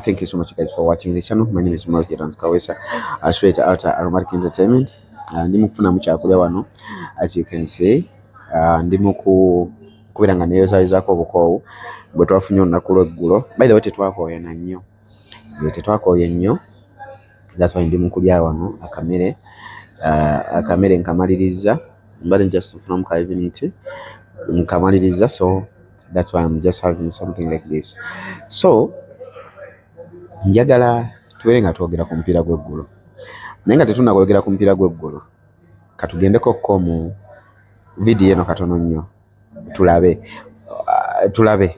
Thank you so much guys for watching this channel. My name is Mark Kawesa, straight out Aromatic Entertainment. Ndimo kufuna mukyakulya wano, as you can see. Ndimo kubira nga neyo zako obukoowu bwe twafunye olunaku lw'eggulo. By the way, tetwakoye na nnyo. Tetwakoye nnyo. That's why ndimo kulya wano akamere nkamaliriza. Mbali just from Kavinity nkamaliriza, so that's why I'm just having something like this. So njagala tuwere nga twogera ku mupiira gw'eggulo. Naye nga tetunnakwogera ku mupiira gw'eggulo, katugendeko ko mu video eno katono nnyo tulabe.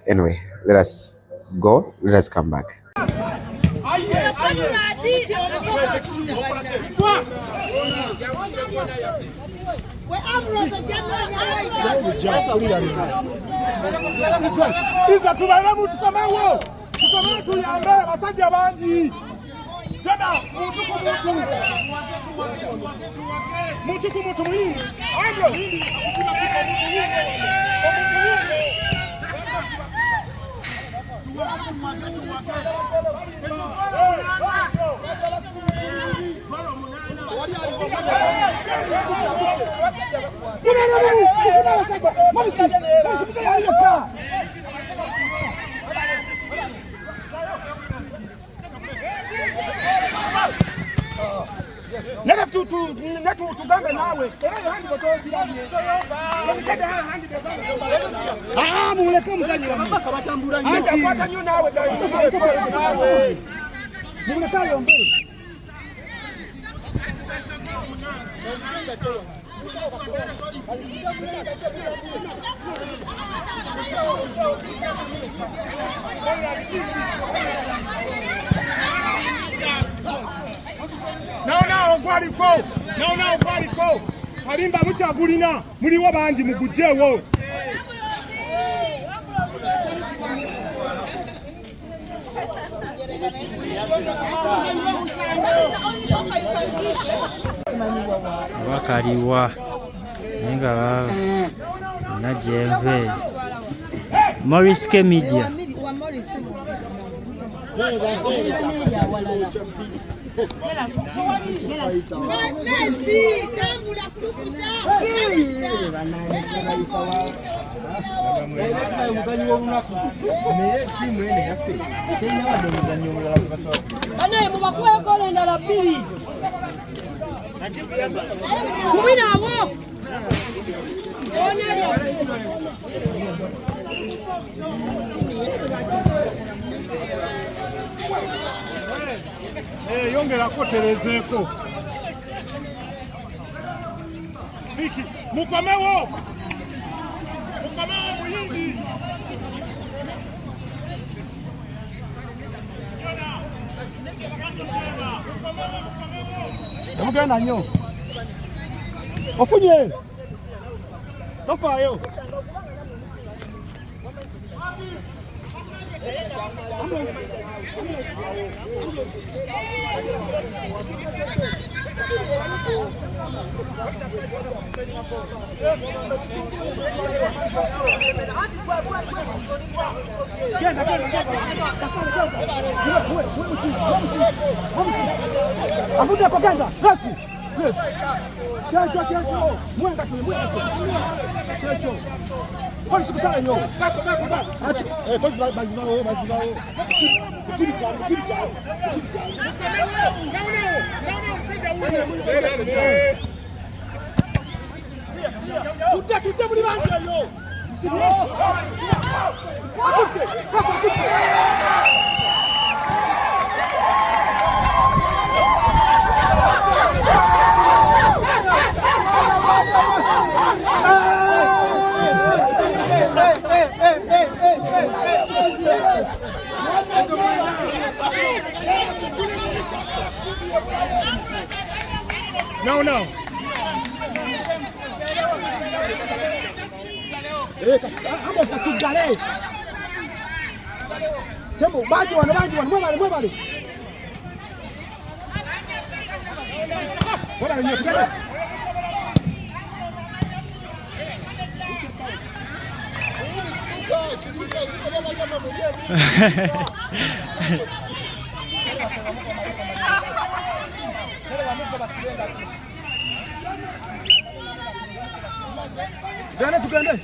Anyway, let us go, let us come back. Iza tubaire mutu kamawo tukomere tuyambe basajja bangi tena mutu ku mutu mwingi anjo tugambe nawe muleke muzanyira kwata nyo nawe mulekayo mbele. Naona ogwaliko kalimba mukyagulina muliwo bangi mugujjeewo. Wakaliwa nga najenve Morris K Media. Yongera koterezeeko. Fiki, mukomewo muyindi. Mugenda nnyo. Ofunye. Tofaayo. Afuta kwa kanda, rasi. Yes. Chacho. Mwenga tu. Chacho. Polisi kusala nyo. Polisi bazibao. Tutte muri bangi yo. No. Vamos a tuggare. Temo, baji wano, mwebale. Bora wenyewe tukende. Gana tukende.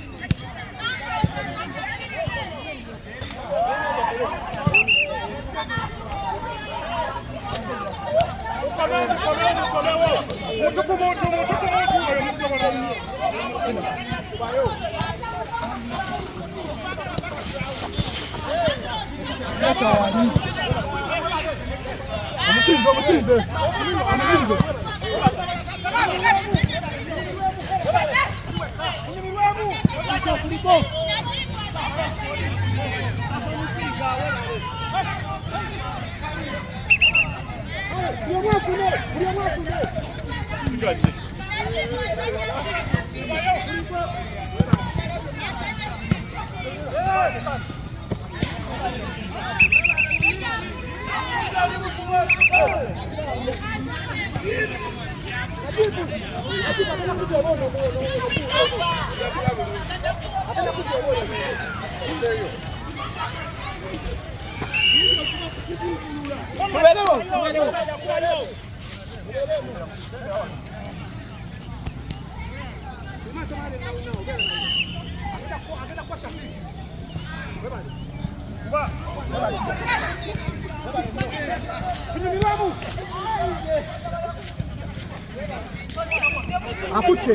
Akute.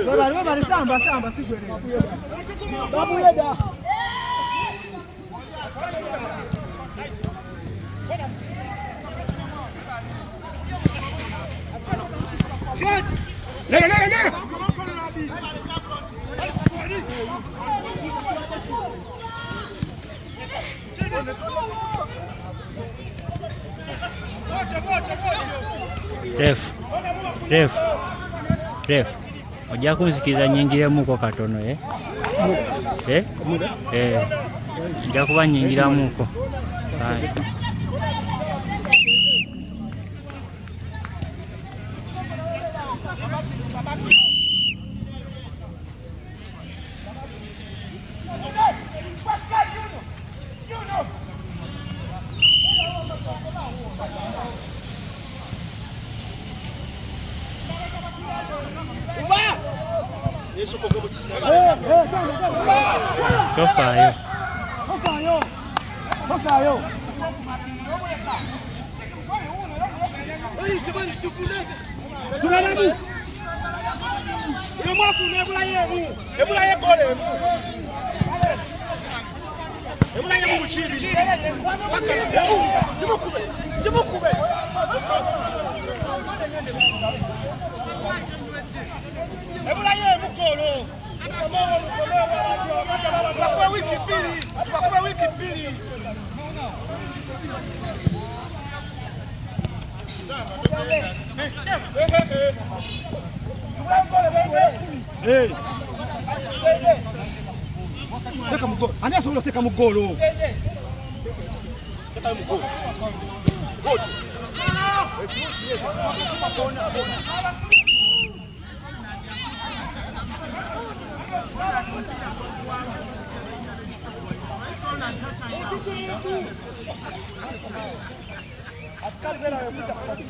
Wewe samba sigwele. Babu yeda. Nega. Ref. Ojja kunzikiza nyingiremu ko katono Ojja kuba nyingiramuko. Tofayo. Tunalabu. Yomwafu nebula ye gole. Ebula ye muchiri. Jimukube. Ebula ye mukolo. Kwa wiki mbili. Teka mugolo. Ani asobola teka mugolo. Askari bela yapita kasi.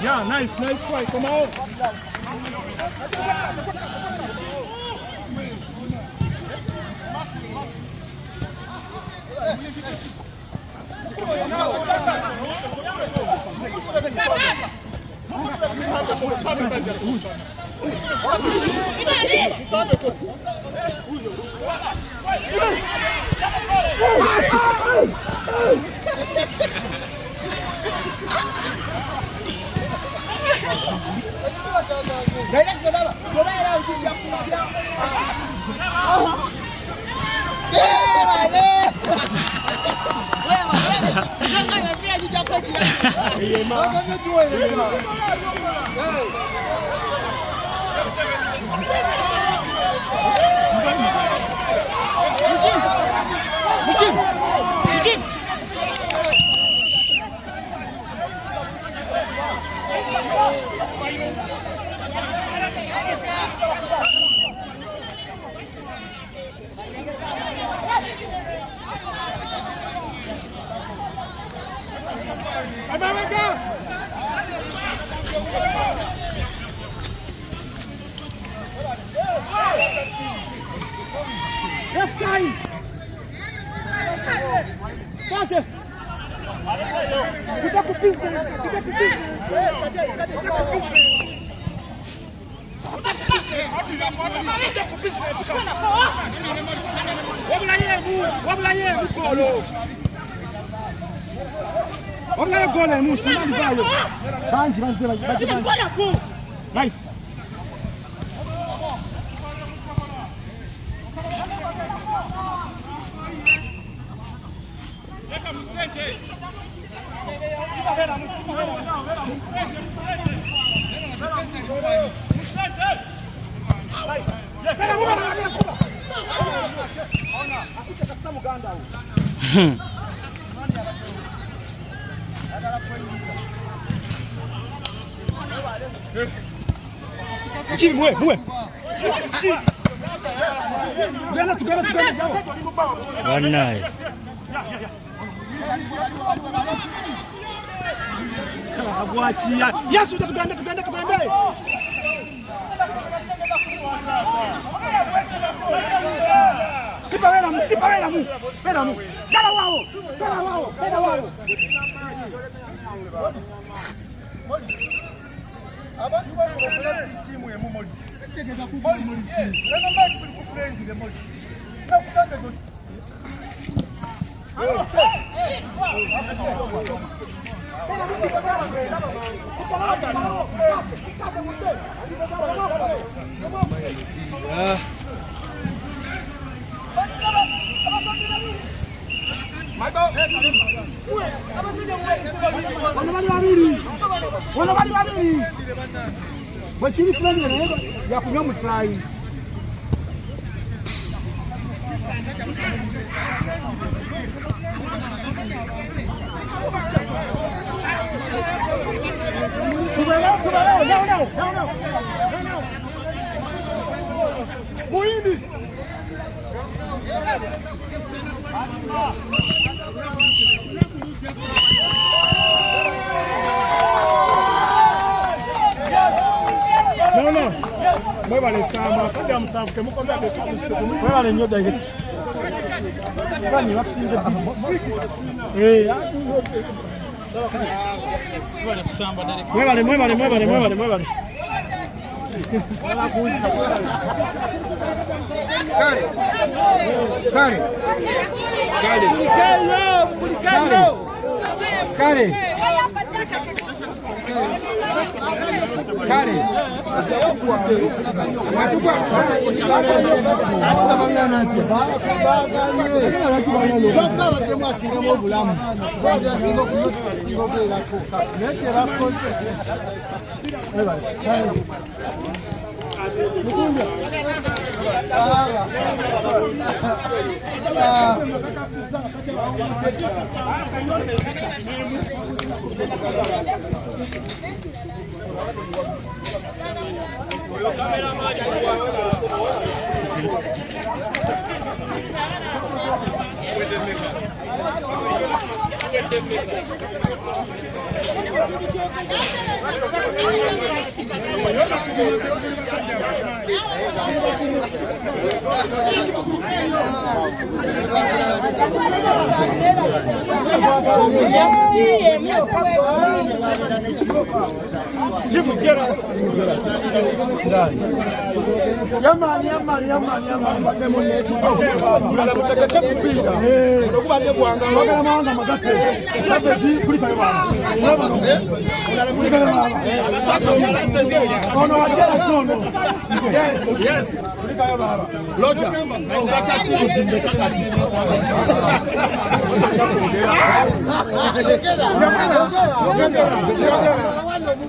Yeah, nice try. Come on. Left time. Kate. Kita ku business. Nice. Chini muwe. Gana. Bwana. Aguachia. Yesu tuganda. Kipa wera mu. Dala wao. Abantu bakora timu ya Molisi. Ekigeza ku Molisi. Leno match ku friend de Molisi. Nakutanga do. Wana bali wachini fulani ya kunywa msai no. Muhimi No. Mwebale sama, sajja musanvu kemukoza mwebale nnyo direct. Bani bakusinze mwebale. Kale. Yes. Loja.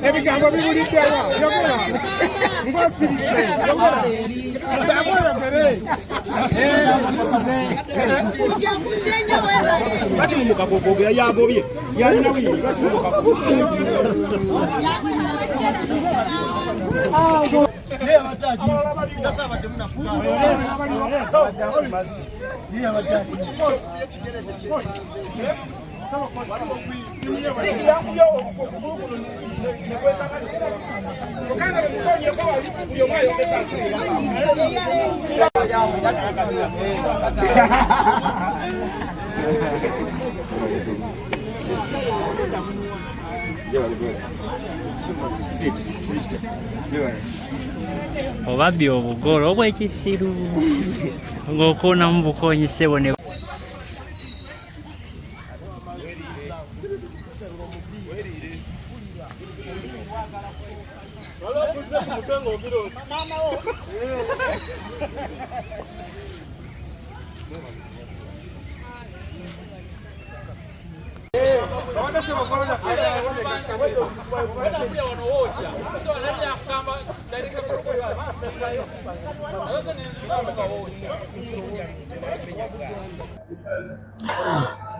Ebigambo bibuliddewa yogera ng'osirise yogera bakimumuka kwogera yagobye yalina wiri Obabbi obugolo obw'ekisiru ng'okoonamu bukoonyesebo ne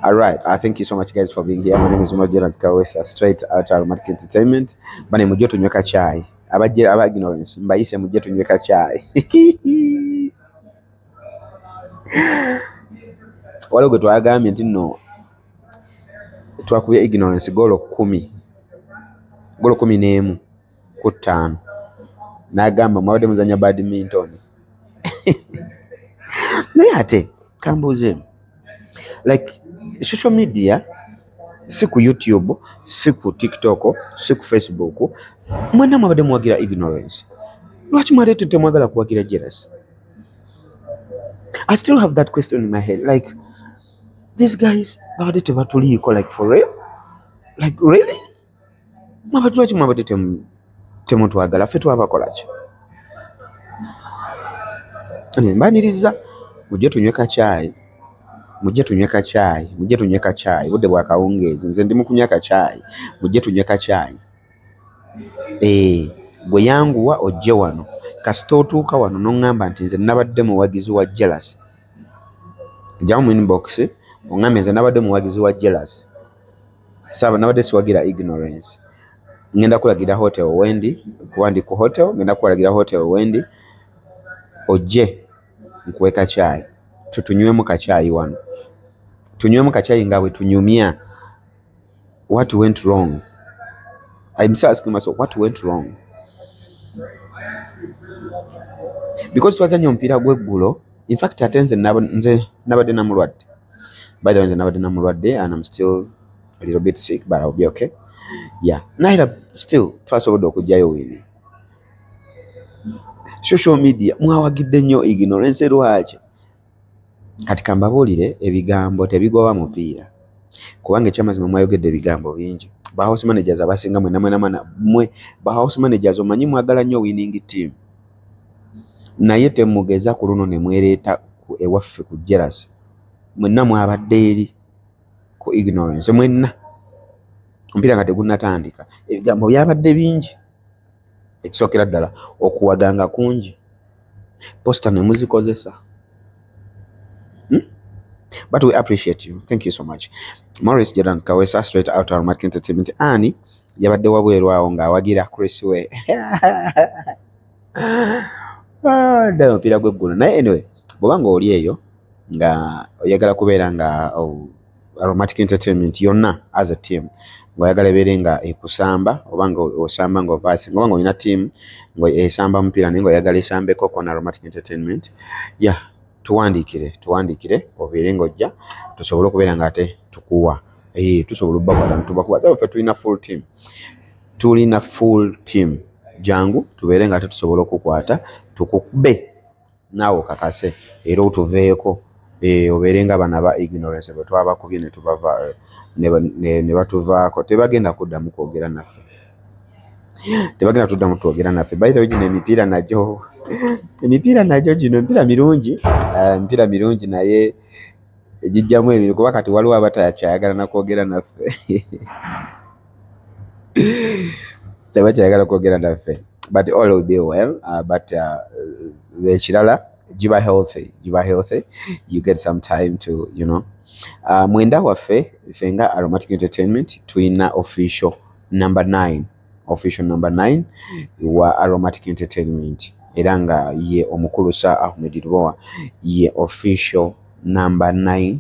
All right, thank you so much guys for being here. My name is Mojeran Kawesa, straight out of Market Entertainment. Bane mujye tunyweka chai. Aba ignorance mbayise mujye tunyweka chai. Waliwo twagambye nti no twakubye ignorance golo 11 ku 5 nagamba mwabadde muzanya badminton. Naye ate kambuze like social media, si ku YouTube, si ku TikTok, si ku Facebook, mwena mwabadde mwagira ignorance. Lwaki mwaleete temwagala kuwagira jealous? I still have that question in my head, like these guys babadde tebatuliiko, like for real, like really lwaki mwabadde temutwagala ffe twabakolaki? Mbaniriza mujje tunyweka chai, mujje tunyweka chai budde bwa kawungeezi, nze ndi mukunyweka chai, mujje tunyweka chai. Bwe yanguwa ojje wano kasita otuuka wano n'oŋŋamba nti nze nabadde muwagizi wa jealous, jjamu mu inbox oŋŋambe nze nabadde muwagizi wa jealous, saaba nabadde siwagira ignorance. Ngenda kulagira hotel wendi, kuba ndi ku hotel, ngenda kulagira hotel wendi, ojje nkuweka chai, tutunywemu kachai wano, tunywemu kachai nga bwe tunyumya. What went wrong? I'm still asking myself, what went wrong? Because twazanya omupiira gw'eggulo, in fact ate nze nabadde namulwadde. By the way, nze nabadde namulwadde and I'm still a little bit sick, but I'll be okay. Yeah, naira still twasobodde okujjayo wini. Social media mwawagidde nnyo ignorance lwaki? Kati kambabuulire ebigambo tebigoba mupiira, kubanga ekyamazima mwayogedde ebigambo bingi. ba house managers abasinga mwe ba house managers omanyi mwagala nnyo winning team naye temugeza ku luno ne mwereeta ewaffe ku jealousy mwenna mwabadde eri ku ignorance mwenna omupiira nga tegunnatandika ebigambo byabadde bingi ekisookera ddala okuwaganga kungi posta ne muzikozesa but we appreciate you. Thank you so much. Maurice Jordan Kawesa, straight out of Aromatic Entertainment. Ani yabadde wabweru awo ng'awagira Chris we dda omupiira gw'eggulu naye anyway bw'oba ng'oli eyo nga oyagala kubeera nga Aromatic Entertainment yonna as a team ng'oyagala ebeere nga ekusamba oba nga osamba ng'ovaasi oba nga olina team ng'esamba omupiira naye ng'oyagala esambeko kona Aromatic Entertainment tuwandiikire obeere ng'ojja tusobole okubeera nga ate tukuwa tusobola obbakwata netubakuba so ffe tulina full team jangu tubeere nga ate tusobola okukwata tukube naawe okakase era otuveeko obeere nga bana ba ignorance bwe twabakubye ne batuvaako tebagenda kuddamu kwogera naffe by the way gino emipiira nagyo gino emipiira mirungi naye gijjamu ebintu kuba kati waliwo abatakyayagala nakwogera naffe tebakyayagala kwogera naffe but all will be well but ekirala jiba healthy you get some time to mwenda waffe fenga Aromatic Entertainment tuina official number 9 wa Aromatic Entertainment era nga ye omukulu Sir Ahmed Lubowa ye official number 9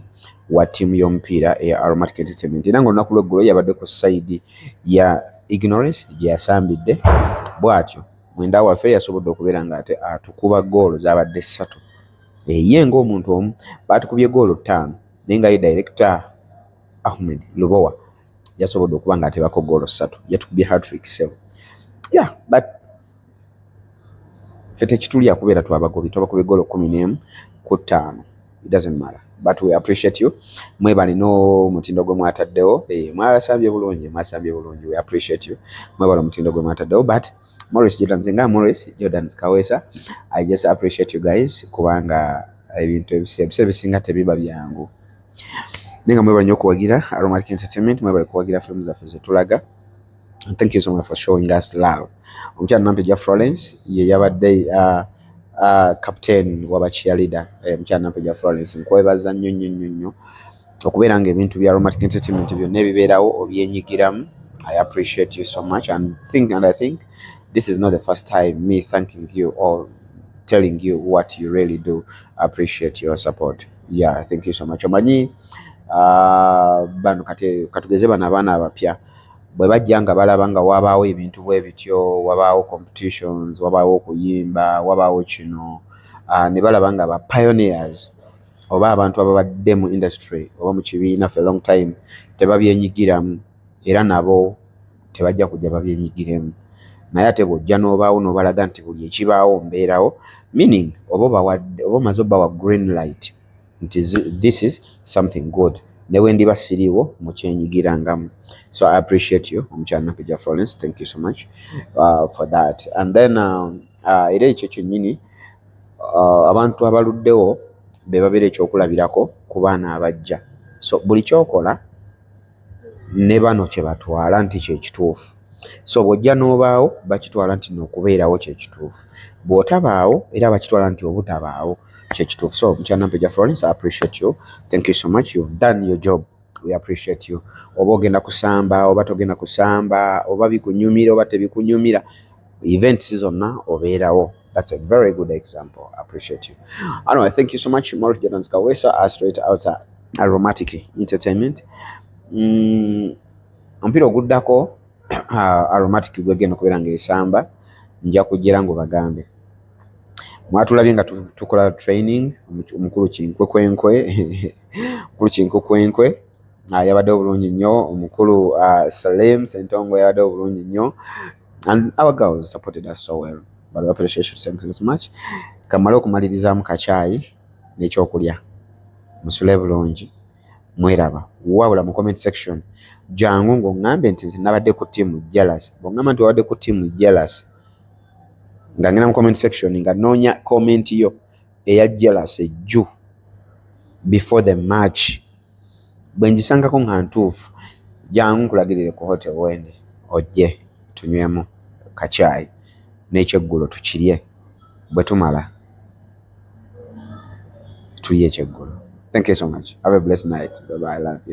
wa team y'omupiira ya Aromatic Entertainment era nga olunaku lw'eggulo yabadde ku side ya ignorance gye yasambidde bw'atyo mwenda waffe yasobodde okubeera nga ate atukuba goolo zabadde 3 ye ng'omuntu omu batukubye goolo 5 naye nga ye director Ahmed Lubowa yasobodde okuba nga atebako goolo 3 yatukubye hat-trick 7 but fete kitulya kubeera twabakubye goolo 11 ku 5 it doesn't matter but we appreciate you mwebali no mutindo gwe mwataddewo mwasambye bulungi we appreciate you mwebali mutindo gwe mwataddewo but Maurice Jordan Kawesa I just appreciate you guys kubanga ebintu ebisinga tebiba byangu nenga mwebali nnyo okuwagira Aromatic Entertainment mwebali kuwagira films zaffe zetulaga. Thank you so much for showing us love. Omukyala Nampejja Florence ye yabadde captain waba cheerleader omukyala Nampejja Florence nkwebaza nnyo okubeera nga ebintu bya Aromatic Entertainment byonna ebibeerawo obyenyigiramu. I appreciate you so much and I think this is not the first time me thanking you or telling you what you really do. I appreciate your support. Thank you so much. Omanyi bano katugeze bano abaana abapya bwe bajja nga balaba nga wabaawo ebintu bwe bityo wabaawo competitions wabaawo okuyimba wabaawo kino ne balaba nga ba pioneers oba abantu ababadde mu industry oba mu kibiina for a long time tebabyenyigiramu era nabo tebajja kujja babyenyigiremu naye ate bw'ojja n'obaawo n'obalaga nti buli ekibaawo mbeerawo meaning oba omaze obbawa green light nti this is something good newe ndiba siriwo mukyenyigirangamu. So I appreciate you omukyala Nampejja Florence, thank you so much for that. And then era ekyo kyennyini abantu abaluddewo be babeera ekyokulabirako ku baana abajja. So buli kyokola ne bano kye batwala nti kyekituufu. So bw'ojja n'obaawo bakitwala nti n'okubeerawo kyekituufu, bw'otabaawo era bakitwala nti obutabaawo kyekituufu. So omukyala Nampejja Florence, I appreciate you, thank you so much, you've done your job, we appreciate you. Oba ogenda kusamba oba togenda kusamba oba bikunyumira oba tebikunyumira, events zonna obeerawo. That's a very good example. I appreciate you. Anyway, thank you so much. Maurice Jordan Kawesa, straight out Aromatic Entertainment. Omupiira oguddako Aromatic gwegenda okubeera ng'esamba nja kujjira ngo bagambe. Mwatulabye nga tukola training omukulu Kinkwenkwe yabadde bulungi nnyo, omukulu Salim Sentongo yabadde bulungi nnyo, and our girls supported us so well. But we appreciate you, thank you so much. Kamala okumalirizamu kacaayi n'ekyokulya musule bulungi mweraba wabula mu comment section jangu ng'oŋŋambe nti nabadde ku team jealous bw'oŋŋamba nti wabadde ku team jealous nga ngenda mu comment section nga noonya comment yo eya jealous ejju before the match bwe ngisangako nga ntuufu jangu nkulagirire ku hotel wende ojje tunywemu kacaayi n'ekyeggulo tukirye bwe tumala tulye ekyeggulo. Thank you so much. Have a blessed night. Bye bye. I love you.